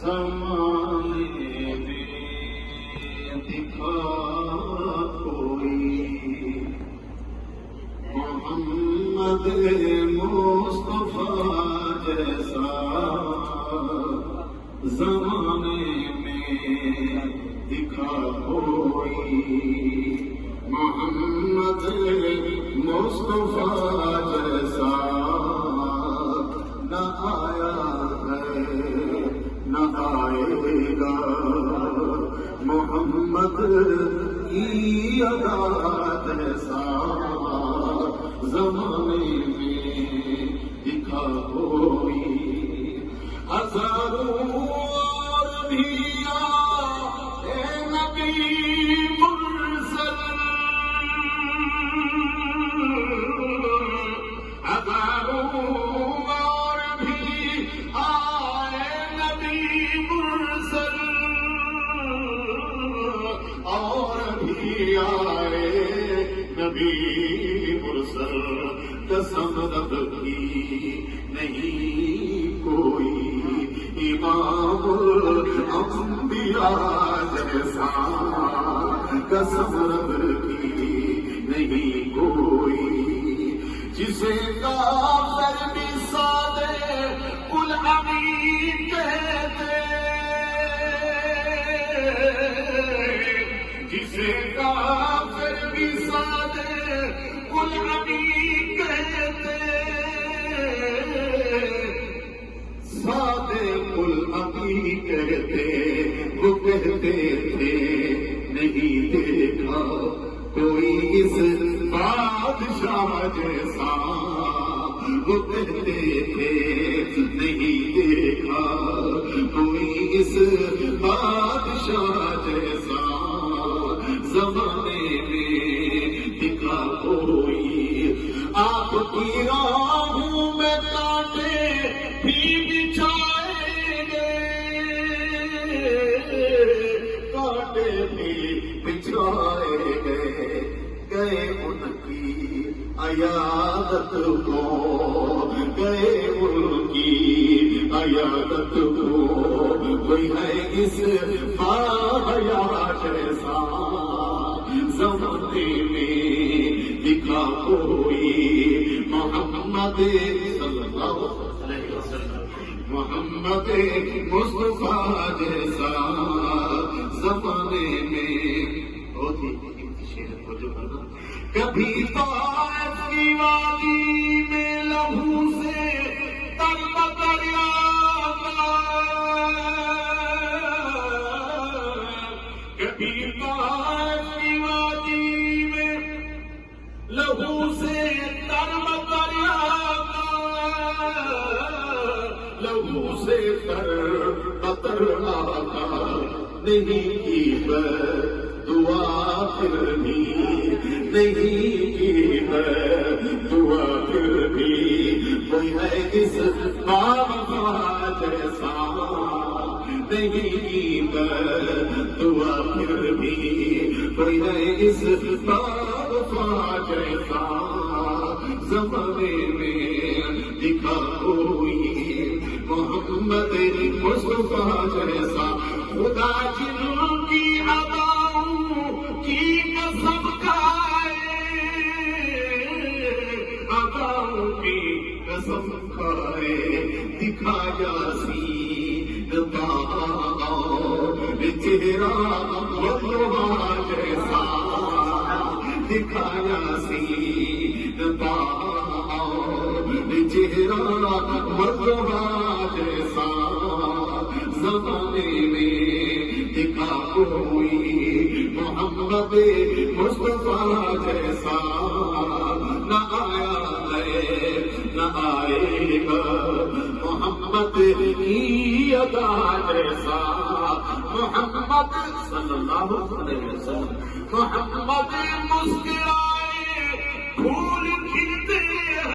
زمانے میں دکھا کوئی محمد مصطفیٰ جیسا، زمانے میں دکھا کوئی محمد مصطفیٰ جیسا، نہ آیا ہے نہ آئے گا محمد کی ادا جیسا، زمانے میں دکھا کوئی ہزاروں انبیاء اے نبی مرسل، ہزاروں اور بھی آئے نبی مرسل، اور بھی آئے نبی مرسل، قسم رب کی نہیں کوئی امام الانبیاء جیسا، قسم رب کی نہیں کوئی، جسے کافر بھی صادق الامین کہتے، جسے کافر بھی صادق الامین کہتے، صادق الامین کہتے، وہ کہتے تھے نہیں دیکھا کوئی اس بادشاہ جیسا، وہ کہتے تھے نہیں دیکھا کوئی اس بادشاہ جیسا، زمانے میں دکھا کوئی، آپ کی راہوں میں کانٹے بھی بچھائیں گے، کانٹے بھی بچھائے گئے ان کی عیادت کو، گئے ان کی عیادت کو، کوئی ہے اس باحیا جیسا، زمانے میں دکھا کوئی محمد صلی اللہ علیہ وسلم، محمد مصطفیٰ جیسا، زمانے میں بہت ہی کبھی طائف کی وادی میں لہو سے تر دریا کا، کبھی طائف کی وادی میں لہو سے تر دریا کا، لہو سے تر قطر آقا نہیں کی دعا پھر بھی، نہیں کی دعا پھر بھی، کوئی ہے اس بابا جیسا، نہیں کی دعا پھر بھی، کوئی ہے اس بابا جیسا، زمانے میں دکھا کوئی محمد مصطفیٰ جیسا، خدا جن کی اداؤں کی قسم کھائے، اداؤں کی قسم کھائے، دکھایا سین چہرہ یتوا جیسا، دکھایا سین چہرہ یتوا جیسا، زمانے میں دکھا کوئی محمد مصطفیٰ جیسا، نہ آیا ہے نہ آئے گا محمد کی ادا جیسا، محمد صلی اللہ علیہ وسلم، محمد مسکرائے پھول کھلے